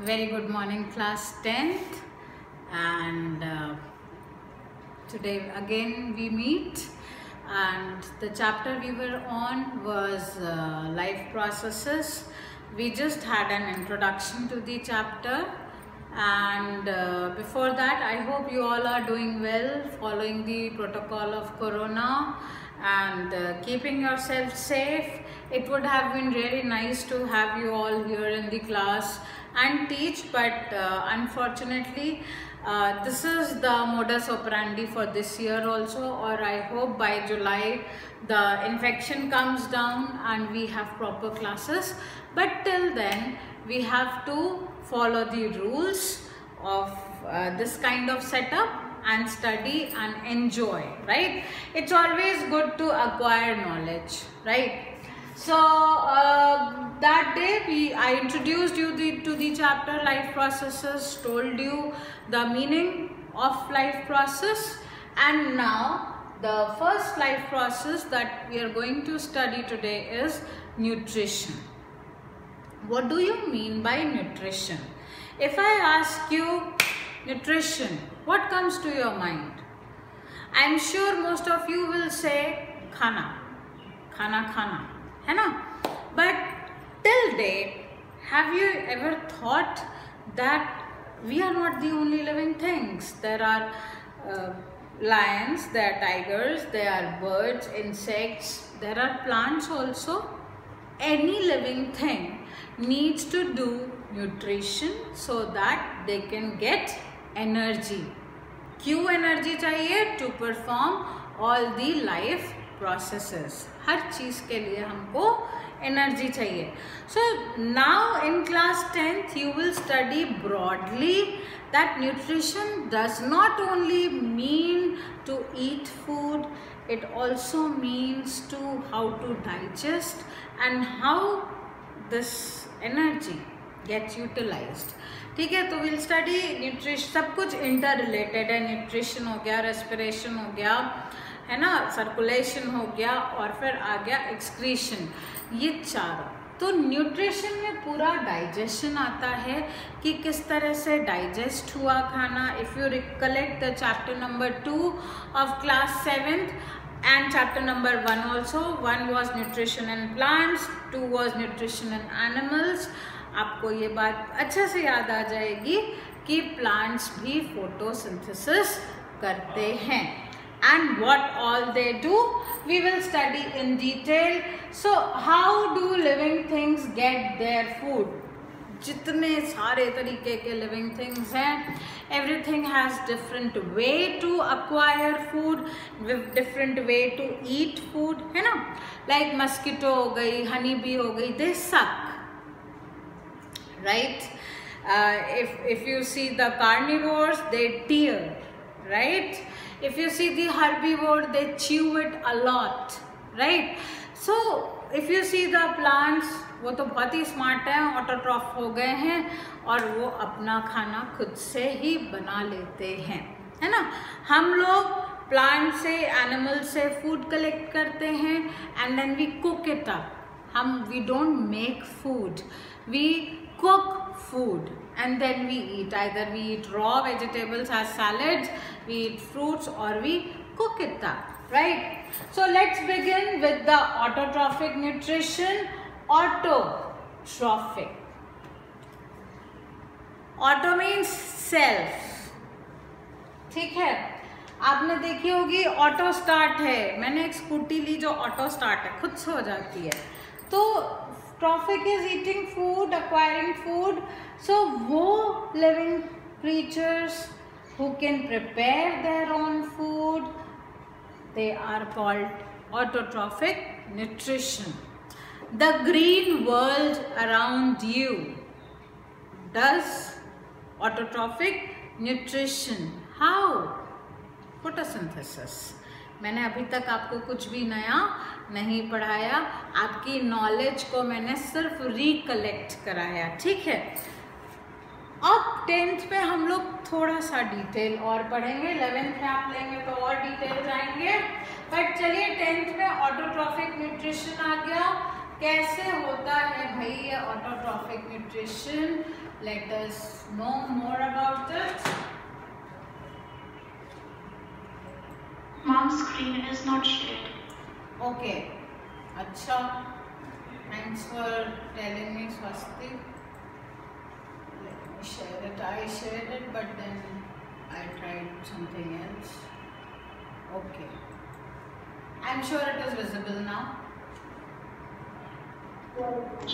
Very good morning, class 10th, and today again we meet, and the chapter we were on was life processes. We just had an introduction to the chapter, and before that I hope you all are doing well, following the protocol of Corona and keeping yourself safe. It would have been really nice to have you all here in the class and teach, but unfortunately this is the modus operandi for this year also, or I hope by July the infection comes down and we have proper classes, but till then we have to follow the rules of this kind of setup and study and enjoy, right? It's always good to acquire knowledge, right? So that day I introduced you to the chapter life processes, told you the meaning of life process, and now the first life process that we are going to study today is nutrition. What do you mean by nutrition? If I ask you nutrition, what comes to your mind? I'm sure most of you will say khana, khana, khana. है ना? But till date, have you ever thought that we are not the only living things? There are lions, there are tigers, there are birds, insects, there are plants also. Any living thing needs to do nutrition so that they can get energy. क्यों energy चाहिए? To perform all the life processes. हर चीज के लिए हमको energy चाहिए. So now in class 10th you will study broadly that nutrition does not only mean to eat food, it also means to how to digest and how this energy gets utilized. ठीक है, तो we'll study nutrition. सब कुछ interrelated है. nutrition हो गया, respiration हो गया, है ना, सर्कुलेशन हो गया, और फिर आ गया एक्सक्रीशन. ये चारों. तो न्यूट्रिशन में पूरा डाइजेशन आता है कि किस तरह से डाइजेस्ट हुआ खाना. If you recollect the chapter number 2 of class 7th and chapter number 1 also, 1 was nutrition in plants, 2 was nutrition in animals. आपको ये बात अच्छे से याद आ जाएगी कि प्लांट्स भी फोटोसिंथेसिस करते हैं. And what all they do, we will study in detail. So how do living things get their food? जितने सारे तरीके के living things हैं, everything has different way to acquire food, with different way to eat food, है ना. Like mosquito हो गई, honey bee हो गई, they suck, right? If you see the carnivores, they tear, right? If you see the herbivore, they chew it a lot, right? So if you see the plants, वो तो बहुत ही smart हैं, autotroph हो गए हैं और वो अपना खाना खुद से ही बना लेते हैं, है ना. हम लोग प्लांट से, एनिमल से फूड कलेक्ट करते हैं and then we cook it up. we don't make food, we cook food and then we eat. Either we eat raw vegetables as salads, we eat fruits, or we cook it up, right? So let's begin with the autotrophic nutrition. Autotrophic. Auto means self. ठीक है, आपने देखी होगी auto start है. मैंने एक scooty ली जो auto start है, खुद से हो जाती है. तो trophic is eating food, acquiring food. So वो living creatures who can prepare their own food, they are called autotrophic nutrition. The green world around you does autotrophic nutrition. How? Photosynthesis. मैंने अभी तक आपको कुछ भी नया नहीं पढ़ाया, आपकी नॉलेज को मैंने सिर्फ रिकलेक्ट कराया, ठीक है. अब 10th में हम लोग थोड़ा सा डिटेल और पढ़ेंगे, 11th में आप लेंगे तो और डिटेल जाएंगे. बट चलिए 10th में ऑटोट्रॉफिक न्यूट्रिशन आ गया. कैसे होता है भाई ये autotrophic nutrition? Let us know more about it. Mom's screen is not shared. Okay. अच्छा. Thanks for telling me, Swasti. Let me share it. I shared it, but then I tried something else. Okay. I'm sure it is visible now.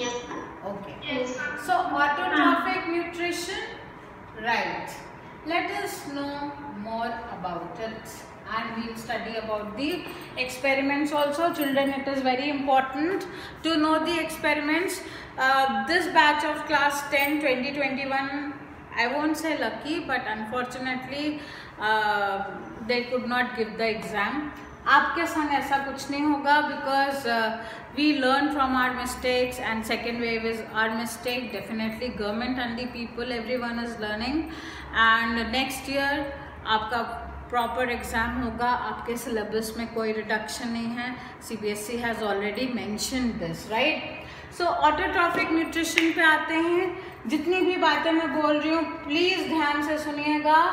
Yes, ma'am. Okay. Yes, ma'am. So autotrophic nutrition, right? Let us know more about it, and we'll study about the experiments also. Children, it is very important to know the experiments. This batch of class 10 2021, I won't say lucky, but unfortunately they could not give the exam. आपके संग ऐसा कुछ नहीं होगा, because we learn from our mistakes and second wave is our mistake. Definitely government and the people, everyone is learning, and next year आपका proper exam होगा. आपके syllabus में कोई रिडक्शन नहीं है. CBSE has already mention this, right. So autotrophic nutrition पे आते हैं. जितनी भी बातें मैं बोल रही हूँ प्लीज़ ध्यान से सुनिएगा,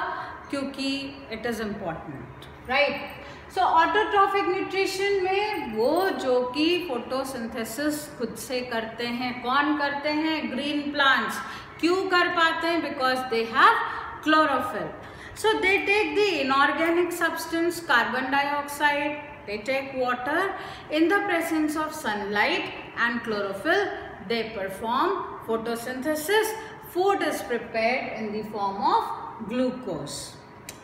क्योंकि it is important, right. So autotrophic nutrition में वो जो कि फोटोसिंथेसिस खुद से करते हैं. कौन करते हैं? Green plants. क्यों कर पाते हैं? Because they have chlorophyll. So they take the inorganic substance carbon dioxide, they take water, in the presence of sunlight and chlorophyll, they perform photosynthesis. Food is prepared in the form of glucose.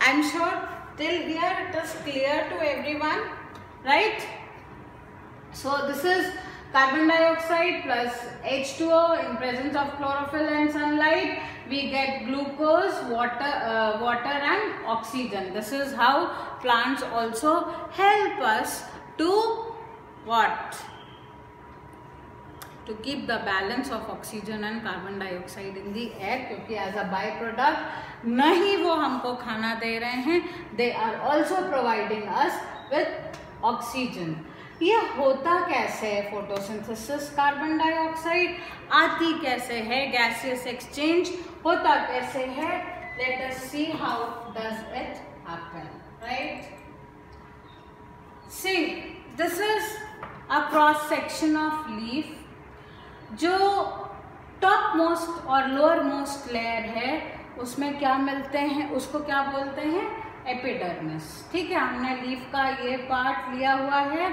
I'm sure till here it is clear to everyone, right? So this is carbon dioxide plus H2O in presence of chlorophyll and sunlight. We get glucose, water and oxygen. This is how plants also help us to what? To keep the balance of oxygen and carbon dioxide in the air, क्योंकि as a byproduct नहीं वो हमको खाना दे रहे हैं, they are also providing us with oxygen. ये होता कैसे है फोटोसिंथेसिस? कार्बन डाइऑक्साइड आती कैसे है? गैसियस एक्सचेंज होता कैसे है? Let us see how does it happen, right. See this is a cross section of leaf. जो टॉप मोस्ट और लोअर मोस्ट लेयर है उसमें क्या मिलते हैं? उसको क्या बोलते हैं? एपिडर्मिस. ठीक है, हमने लीफ का ये पार्ट लिया हुआ है.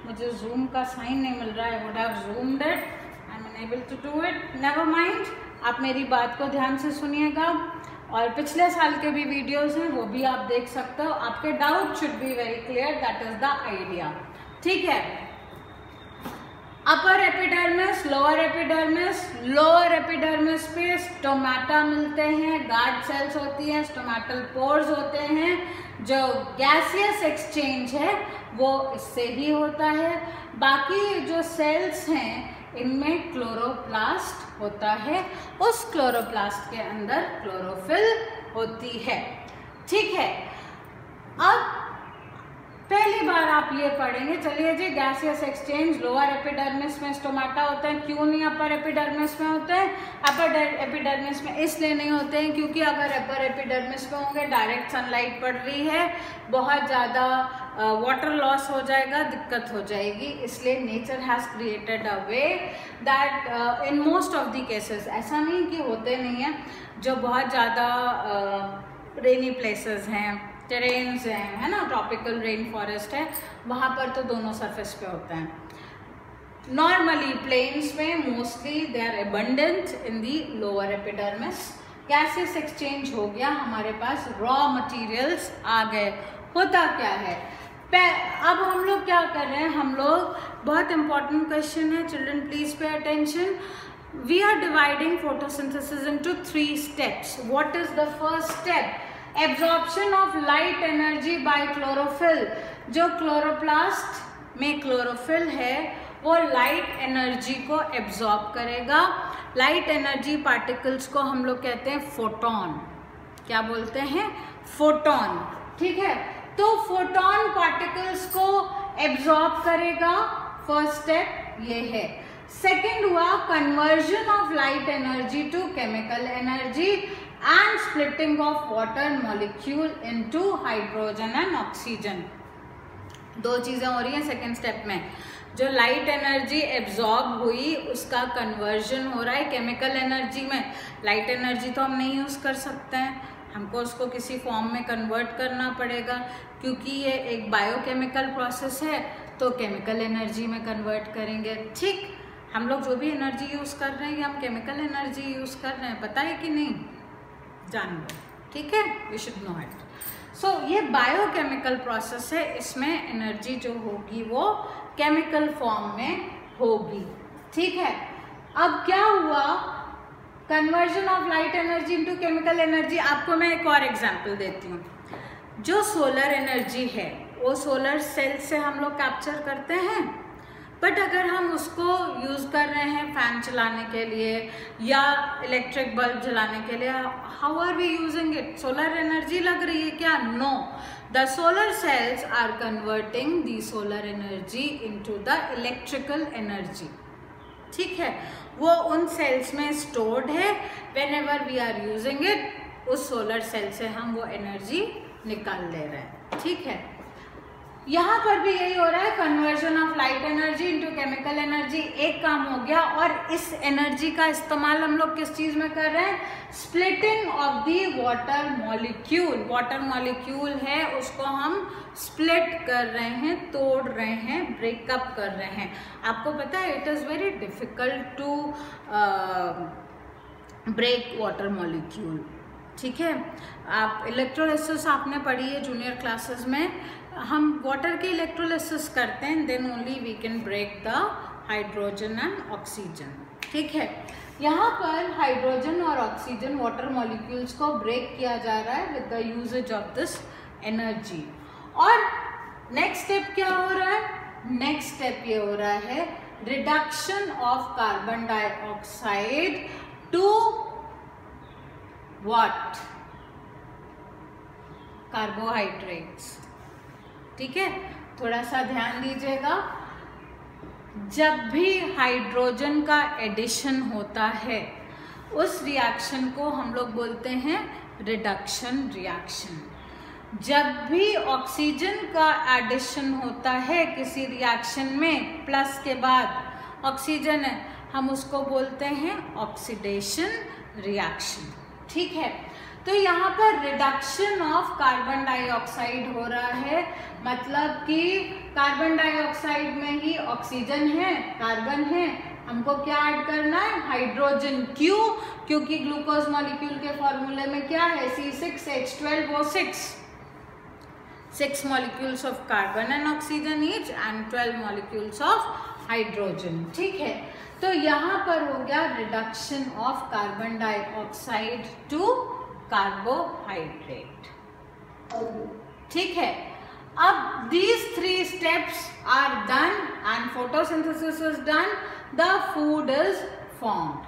मुझे जूम का साइन नहीं मिल रहा है. Would have zoomed it, I am unable to do it. Never mind, आप मेरी बात को ध्यान से सुनिएगा, और पिछले साल के भी वीडियोस हैं वो भी आप देख सकते हो. आपके doubt should be very clear, that is the idea. ठीक है. Upper epidermis, lower epidermis. Lower epidermis पे स्टोमाटा मिलते हैं, गार्ड सेल्स होती हैं, स्टोमेटल पोर्स होते हैं. जो गैसियस एक्सचेंज है वो इससे ही होता है. बाकी जो सेल्स हैं इनमें क्लोरोप्लास्ट होता है. उस क्लोरोप्लास्ट के अंदर क्लोरोफिल होती है. ठीक है. अब पहली बार आप ये पढ़ेंगे. चलिए जी, गैसियस एक्सचेंज लोअर एपिडर्मिस में स्टोमाटा होते हैं. क्यों नहीं अपर एपिडर्मिस में होते हैं? अपर एपिडर्मिस में इसलिए नहीं होते हैं क्योंकि अगर अपर एपिडर्मिस में होंगे, डायरेक्ट सनलाइट पड़ रही है, बहुत ज़्यादा वाटर लॉस हो जाएगा, दिक्कत हो जाएगी. इसलिए nature has created a way that in most of the cases, ऐसा नहीं कि होते नहीं हैं, जो बहुत ज़्यादा रेनी प्लेसेस हैं, टेरेन्स हैं, है ना, ट्रॉपिकल रेन फॉरेस्ट है, वहाँ पर तो दोनों सरफेस पे होते हैं. नॉर्मली प्लेन्स में mostly they are abundant in the lower epidermis. Gases exchange हो गया, हमारे पास रॉ मटेरियल्स आ गए. होता क्या है? अब हम लोग क्या कर रहे हैं? हम लोग, बहुत इंपॉर्टेंट क्वेश्चन है children, please pay attention. We are dividing photosynthesis into 3 steps. What is the first step? Absorption of light energy by chlorophyll. जो क्लोरोप्लास्ट में क्लोरोफिल है वो लाइट एनर्जी को एब्जॉर्ब करेगा. लाइट एनर्जी पार्टिकल्स को हम लोग कहते हैं फोटोन. क्या बोलते हैं? फोटोन. ठीक है. तो फोटोन पार्टिकल्स को एब्जॉर्ब करेगा. फर्स्ट स्टेप ये है. सेकेंड हुआ conversion of light energy to chemical energy and splitting of water molecule into hydrogen and oxygen. दो चीजें हो रही हैं सेकेंड स्टेप में। जो लाइट एनर्जी एब्जॉर्ब हुई उसका कन्वर्जन हो रहा है केमिकल एनर्जी में। लाइट एनर्जी तो हम नहीं यूज कर सकते हैं, हमको उसको किसी फॉर्म में कन्वर्ट करना पड़ेगा, क्योंकि ये एक बायोकेमिकल प्रोसेस है, तो केमिकल एनर्जी में कन्वर्ट करेंगे। ठीक, हम लोग जो भी एनर्जी यूज कर रहे हैं हम केमिकल एनर्जी यूज कर रहे हैं, पता है कि नहीं, जान लो, ठीक है, वी शुड नो इट। सो ये बायोकेमिकल प्रोसेस है, इसमें एनर्जी जो होगी वो केमिकल फॉर्म में होगी। ठीक है, अब क्या हुआ, conversion of light energy into chemical energy. आपको मैं एक और एग्जांपल देती हूँ। जो सोलर एनर्जी है वो सोलर सेल से हम लोग कैप्चर करते हैं, बट अगर हम उसको यूज़ कर रहे हैं फैन चलाने के लिए या इलेक्ट्रिक बल्ब जलाने के लिए, how are we using it? Solar energy लग रही है क्या? No, the solar cells are converting the solar energy into the electrical energy. ठीक है, वो उन सेल्स में स्टोर्ड है, whenever we are using it उस सोलर सेल से हम वो एनर्जी निकाल ले रहे हैं। ठीक है, यहाँ पर भी यही हो रहा है, conversion of light energy into chemical energy. एक काम हो गया, और इस एनर्जी का इस्तेमाल हम लोग किस चीज में कर रहे हैं? Splitting of the water molecule. Water molecule है उसको हम स्प्लिट कर रहे हैं, तोड़ रहे हैं, ब्रेकअप कर रहे हैं। आपको पता है it is very difficult to break water molecule. ठीक है, आप इलेक्ट्रोलिसिस आपने पढ़ी है जूनियर क्लासेस में, हम वाटर के इलेक्ट्रोलिसिस करते हैं, then only we can break the hydrogen and oxygen. ठीक है, यहाँ पर हाइड्रोजन और ऑक्सीजन वाटर मॉलिक्यूल्स को ब्रेक किया जा रहा है with the uses of this energy. और नेक्स्ट स्टेप क्या हो रहा है? नेक्स्ट स्टेप ये हो रहा है reduction of carbon dioxide to what? Carbohydrates. ठीक है, थोड़ा सा ध्यान दीजिएगा, जब भी हाइड्रोजन का एडिशन होता है उस रिएक्शन को हम लोग बोलते हैं रिडक्शन रिएक्शन। जब भी ऑक्सीजन का एडिशन होता है किसी रिएक्शन में, प्लस के बाद ऑक्सीजन है, हम उसको बोलते हैं ऑक्सीडेशन रिएक्शन। ठीक है, तो यहाँ पर रिडक्शन ऑफ कार्बन डाइऑक्साइड हो रहा है, मतलब कि कार्बन डाइऑक्साइड में ही ऑक्सीजन है, कार्बन है, हमको क्या ऐड करना है? हाइड्रोजन। क्यों? क्योंकि ग्लूकोज मॉलिक्यूल के फॉर्मूले में क्या है? C6H12O6, 6 molecules of carbon and oxygen each and 12 molecules of hydrogen। ठीक है, तो यहाँ पर हो गया reduction of carbon dioxide to carbohydrate. ठीक है, अब these 3 steps are done and photosynthesis is done, the food is formed।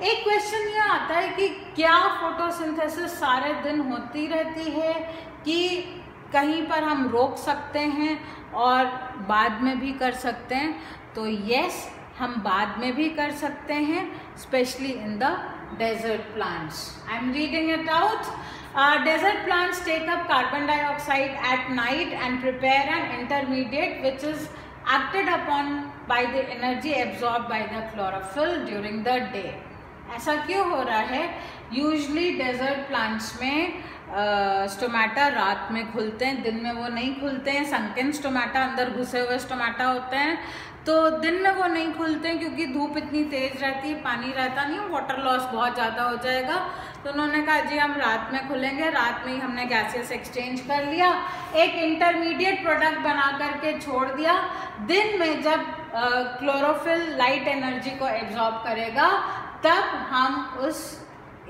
एक क्वेश्चन ये आता है कि क्या फोटोसिंथेसिस सारे दिन होती रहती है कि कहीं पर हम रोक सकते हैं और बाद में भी कर सकते हैं? तो यस, हम बाद में भी कर सकते हैं, specially in the desert plants। I am reading it out। Desert plants take up carbon dioxide at night and prepare an intermediate which is acted upon by the energy absorbed by the chlorophyll during the day। ऐसा क्यों हो रहा है? Usually desert plants में stomata रात में खुलते हैं, दिन में वो नहीं खुलते हैं। संकन स्टोमेटा, अंदर घुसे हुए स्टोमेटा होते हैं, तो दिन में वो नहीं खुलते हैं क्योंकि धूप इतनी तेज रहती है, पानी रहता नहीं, वाटर लॉस बहुत ज़्यादा हो जाएगा। तो उन्होंने कहा जी हम रात में खुलेंगे। रात में ही हमने गैसेस एक्सचेंज कर लिया, एक इंटरमीडिएट प्रोडक्ट बना करके छोड़ दिया। दिन में जब क्लोरोफिल लाइट एनर्जी को एब्जॉर्ब करेगा तब हम उस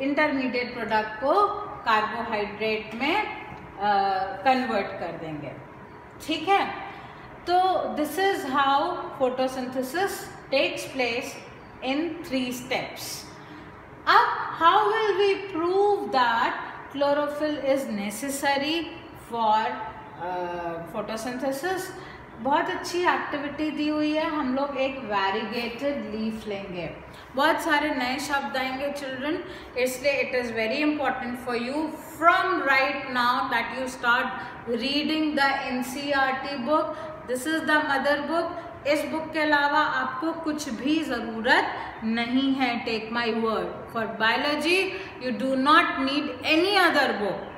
इंटरमीडिएट प्रोडक्ट को कार्बोहाइड्रेट में कन्वर्ट कर देंगे। ठीक है, तो this is how photosynthesis takes place in 3 steps। अब how will we prove that chlorophyll is necessary for photosynthesis? बहुत अच्छी एक्टिविटी दी हुई है। हम लोग एक वैरीगेटेड लीफ लेंगे, बहुत सारे नए शब्द आएंगे चिल्ड्रन, इसलिए it is very important for you from right now that you start reading the NCERT book. This is the mother book. इस बुक के अलावा आपको कुछ भी ज़रूरत नहीं है। Take my word, for biology you do not need any other book.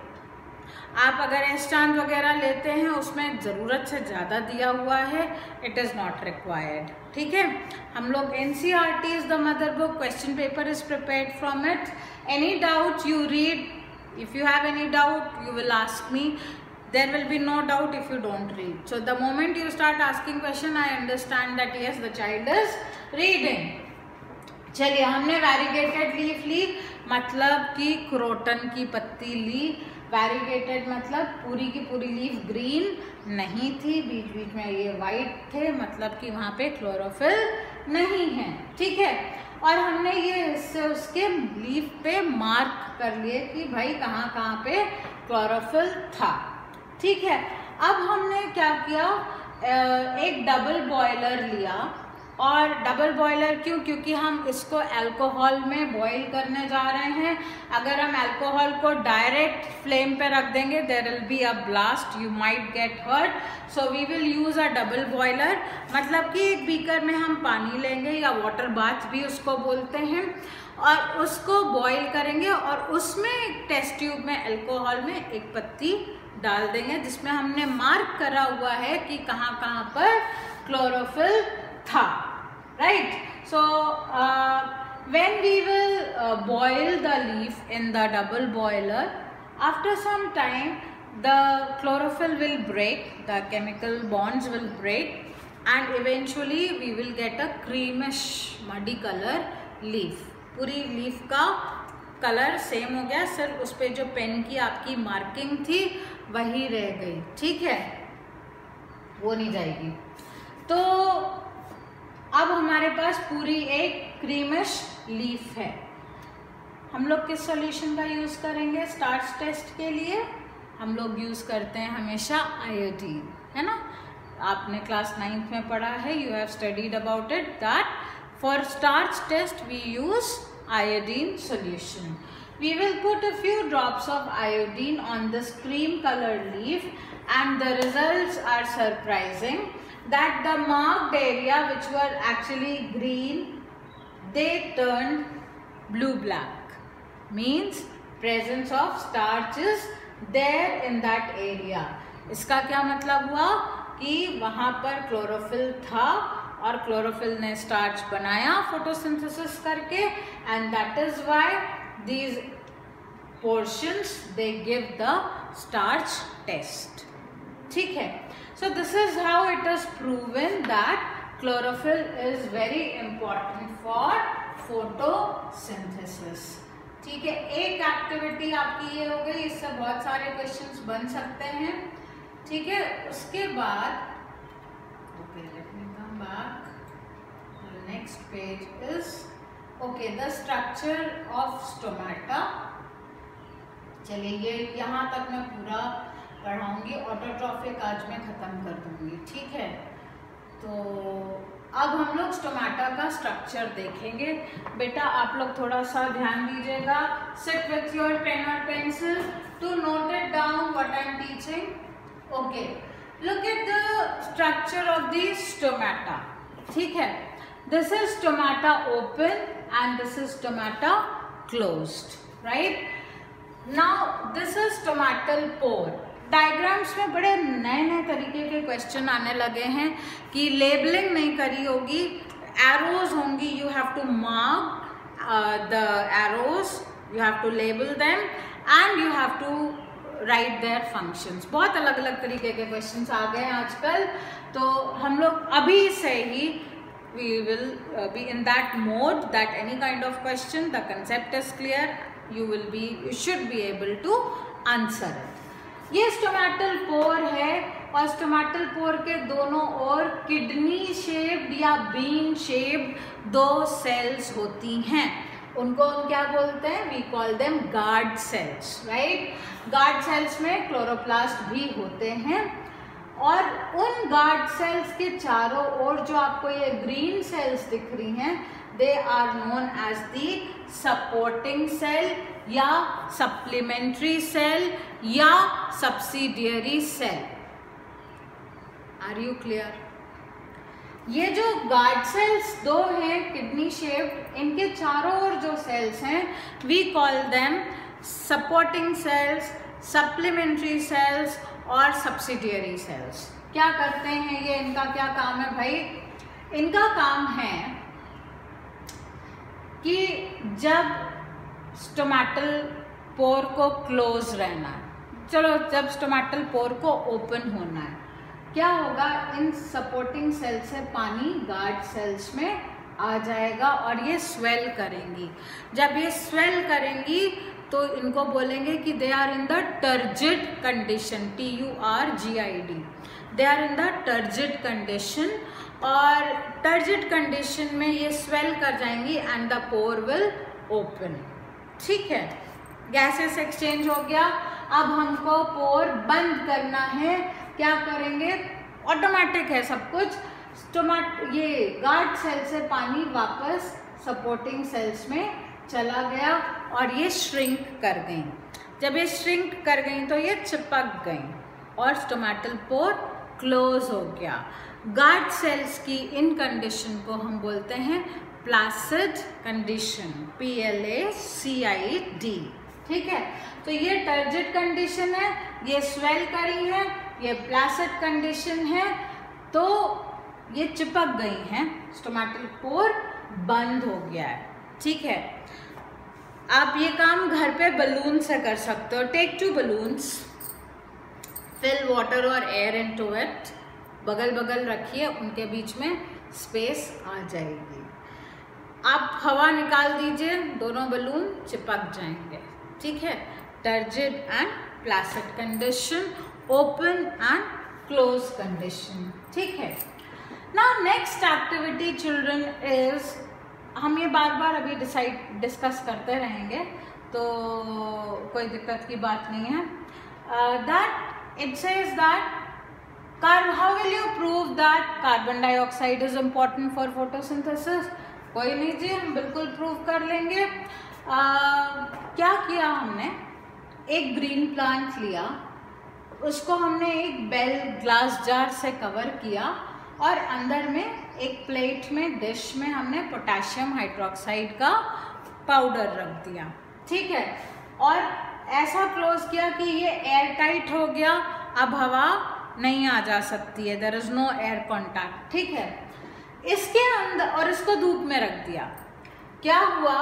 आप अगर एस्टांत वगैरह लेते हैं उसमें ज़रूरत से ज़्यादा दिया हुआ है, इट इज़ नॉट रिक्वायर्ड। ठीक है, हम लोग NCERT is the mother book, question paper is prepared from it. Any doubt you read, if you have any doubt you will ask me, there will be no doubt if you don't read. So the moment you start asking question, I understand that yes, the child is reading. चलिए, हमने वैरीगेटेड leaf ली, मतलब कि croton की पत्ती ली। वैरीगेटेड मतलब पूरी की पूरी लीफ ग्रीन नहीं थी, बीच बीच में ये वाइट थे, मतलब कि वहाँ पे क्लोरोफिल नहीं है। ठीक है, और हमने ये इससे उसके लीफ पे मार्क कर लिए कि भाई कहाँ कहाँ पे क्लोरोफिल था। ठीक है, अब हमने क्या किया, एक डबल बॉयलर लिया। और डबल बॉयलर क्यों? क्योंकि हम इसको अल्कोहल में बॉईल करने जा रहे हैं। अगर हम अल्कोहल को डायरेक्ट फ्लेम पे रख देंगे there will be a blast, you might get hurt, so we will use a double boiler. मतलब कि एक बीकर में हम पानी लेंगे, या वाटर बाथ भी उसको बोलते हैं, और उसको बॉईल करेंगे और उसमें एक टेस्ट ट्यूब में अल्कोहल में एक पत्ती डाल देंगे जिसमें हमने मार्क करा हुआ है कि कहाँ कहाँ पर क्लोरोफिल था। Right, so when we will boil the leaf in the double boiler, after some time the chlorophyll will break, the chemical bonds will break, and eventually we will get a creamish muddy colour leaf. पूरी leaf का colour same हो गया, सिर्फ उस पर जो pen की आपकी मार्किंग थी वही रह गई। ठीक है, वो नहीं जाएगी। तो अब हमारे पास पूरी एक क्रीमिश लीफ है। हम लोग किस सॉल्यूशन का यूज़ करेंगे स्टार्च टेस्ट के लिए? हम लोग यूज़ करते हैं हमेशा आयोडीन, है ना। आपने क्लास 9th में पढ़ा है, you have studied about it, that for starch test we use iodine solution. We will put a few drops of iodine on this cream colored leaf, and the results are surprising that the marked area which were actually green, they turned blue black, means presence of starch is there in that area. इसका क्या मतलब हुआ कि वहाँ पर chlorophyll था और chlorophyll ने स्टार्च बनाया फोटोसिंथेसिस करके, and that is why these portions they give the starch test. ठीक है, so this is how it is proven that chlorophyll is very important for photosynthesis. ठीक है, एक एक्टिविटी आपकी ये हो गई, इससे बहुत सारे क्वेश्चंस बन सकते हैं। ठीक है, उसके बाद okay, let me come back. The next page is okay, the structure of stomata. चलिए, ये यहाँ तक मैं पूरा पढ़ाऊंगी, ऑटोट्रॉफिक आज मैं ख़त्म कर दूंगी। ठीक है, तो अब हम लोग स्टोमाटा का स्ट्रक्चर देखेंगे। बेटा आप लोग थोड़ा सा ध्यान दीजिएगा, सिट विथ योर पेन और pencil to note it down what I am teaching. Okay, look at the structure of the stomata. ठीक है, this is stomata open and this is stomata closed, right? Now this is stomatal pore. Diagrams में बड़े नए नए तरीके के question आने लगे हैं कि लेबलिंग नहीं करी होगी, एरोज होंगी, you have to mark the arrows, you have to label them and you have to write their functions. बहुत अलग अलग तरीके के क्वेश्चंस आ गए हैं आजकल, तो हम लोग अभी से ही we will be in that mode that any kind of question, the concept is clear, you should be able to answer it. ये स्टोमेटल पोर है और स्टोमेटल पोर के दोनों ओर किडनी शेप्ड या बीन शेप्ड दो सेल्स होती हैं, उनको हम क्या बोलते हैं? We call them guard cells, right. Guard cells में क्लोरोप्लास्ट भी होते हैं और उन गार्ड सेल्स के चारों ओर जो आपको ये ग्रीन सेल्स दिख रही हैं, they are known as the supporting cell या सप्लीमेंट्री सेल या subsidiary cell. Are you clear? ये जो गार्ड सेल्स दो हैं किडनी शेप्ड, इनके चारों ओर जो सेल्स हैं we call them supporting cells, supplementary cells और सब्सिडियरी सेल्स। क्या करते हैं ये, इनका क्या काम है भाई? इनका काम है कि जब स्टोमेटल पोर को क्लोज रहना है, चलो जब स्टोमेटल पोर को ओपन होना है, क्या होगा, इन सपोर्टिंग सेल से पानी गार्ड सेल्स में आ जाएगा और ये स्वेल करेंगी। जब ये स्वेल करेंगी तो इनको बोलेंगे कि they are in the turgid condition, TURGID, they are in the turgid condition. और टर्जिड कंडीशन में ये स्वेल कर जाएंगी and the pore will open. ठीक है, गैसेस एक्सचेंज हो गया। अब हमको पोर बंद करना है, क्या करेंगे? ऑटोमेटिक है सब कुछ। ये गार्ड सेल से पानी वापस सपोर्टिंग सेल्स में चला गया और ये श्रिंक कर गई। जब ये श्रिंक कर गई तो ये चिपक गई और स्टोमेटल पोर क्लोज हो गया। गार्ड सेल्स की इन कंडीशन को हम बोलते हैं प्लासिड कंडीशन, PLACID। ठीक है, तो ये टर्जिड कंडीशन है, ये स्वेल करी है, ये प्लासिड कंडीशन है, तो ये चिपक गई हैं, स्टोमेटल पोर बंद हो गया है। ठीक है, आप ये काम घर पे बलून से कर सकते हो। टेक 2 balloons, फिल वाटर और एयर इनटू इट, बगल बगल रखिए, उनके बीच में स्पेस आ जाएगी। आप हवा निकाल दीजिए, दोनों बलून चिपक जाएंगे। ठीक है, turgid and placid condition, open and close condition. ठीक है, now next activity children is, हम ये बार बार अभी डिस्कस करते रहेंगे तो कोई दिक्कत की बात नहीं है। That it says that how will you prove that carbon dioxide is important for photosynthesis? कोई नहीं जी, हम बिल्कुल प्रूव कर लेंगे। क्या किया हमने, एक ग्रीन प्लांट लिया, उसको हमने एक बेल ग्लास जार से कवर किया और अंदर में एक प्लेट में, डिश में हमने पोटेशियम हाइड्रोक्साइड का पाउडर रख दिया। ठीक है, और ऐसा क्लोज किया कि ये एयर टाइट हो गया, अब हवा नहीं आ जा सकती है, there is no air contact. ठीक है, इसके अंदर, और इसको धूप में रख दिया। क्या हुआ,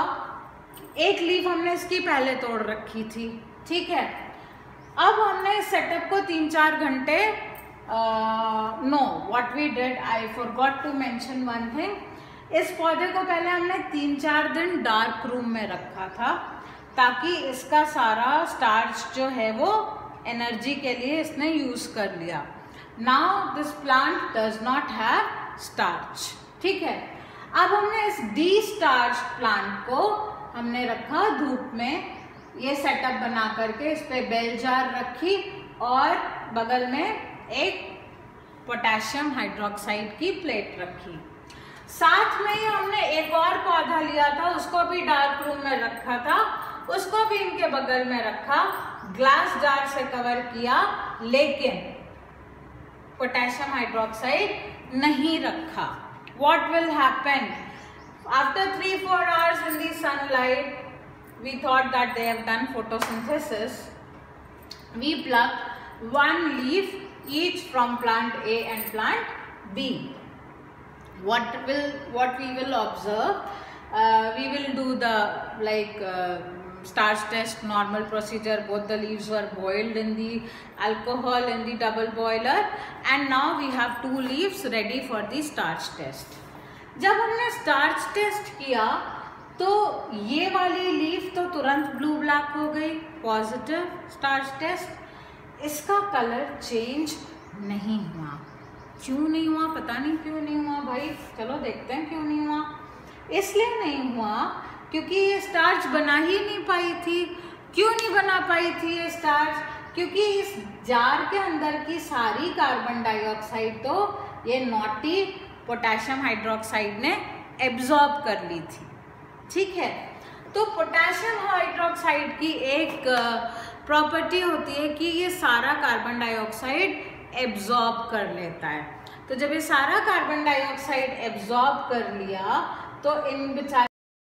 एक लीफ हमने इसकी पहले तोड़ रखी थी। ठीक है, अब हमने इस सेटअप को 3-4 घंटे, no what we did, I forgot to mention one thing, इस पौधे को पहले हमने 3-4 दिन डार्क रूम में रखा था ताकि इसका सारा स्टार्च जो है वो एनर्जी के लिए इसने यूज कर लिया। Now this plant does not have starch. ठीक है, अब हमने इस डी स्टार्च प्लांट को हमने रखा धूप में, ये सेटअप बना करके इस पे बेल जार रखी और बगल में एक पोटेशियम हाइड्रोक्साइड की प्लेट रखी। साथ में ही हमने एक और पौधा लिया था, उसको भी डार्क रूम में रखा था, उसको भी इनके बगल में रखा, ग्लास जार से कवर किया, लेकिन पोटेशियम हाइड्रोक्साइड नहीं रखा। What will happen? After 3-4 hours in the sunlight, we thought that they have done photosynthesis. We pluck one leaf each from plant A and plant B. What we will observe? We will do the starch test, normal procedure. Both the leaves were boiled in the alcohol in the double boiler, and now we have 2 leaves ready for the starch test. जब हमने starch test किया तो ये वाली leaf तो तुरंत blue black हो गई, पॉजिटिव starch test। इसका कलर चेंज नहीं हुआ। क्यों नहीं हुआ? पता नहीं क्यों नहीं हुआ भाई, चलो देखते हैं क्यों नहीं हुआ। इसलिए नहीं हुआ क्योंकि ये स्टार्च बना ही नहीं पाई थी। क्यों नहीं बना पाई थी ये स्टार्च? क्योंकि इस जार के अंदर की सारी कार्बन डाइऑक्साइड तो ये नॉटी पोटेशियम हाइड्रोक्साइड ने एब्जॉर्ब कर ली थी। ठीक है, तो पोटेशियम हाइड्रोक्साइड की एक प्रॉपर्टी होती है कि ये सारा कार्बन डाइऑक्साइड एब्जॉर्ब कर लेता है। तो जब ये सारा कार्बन डाइऑक्साइड एब्जॉर्ब कर लिया तो इन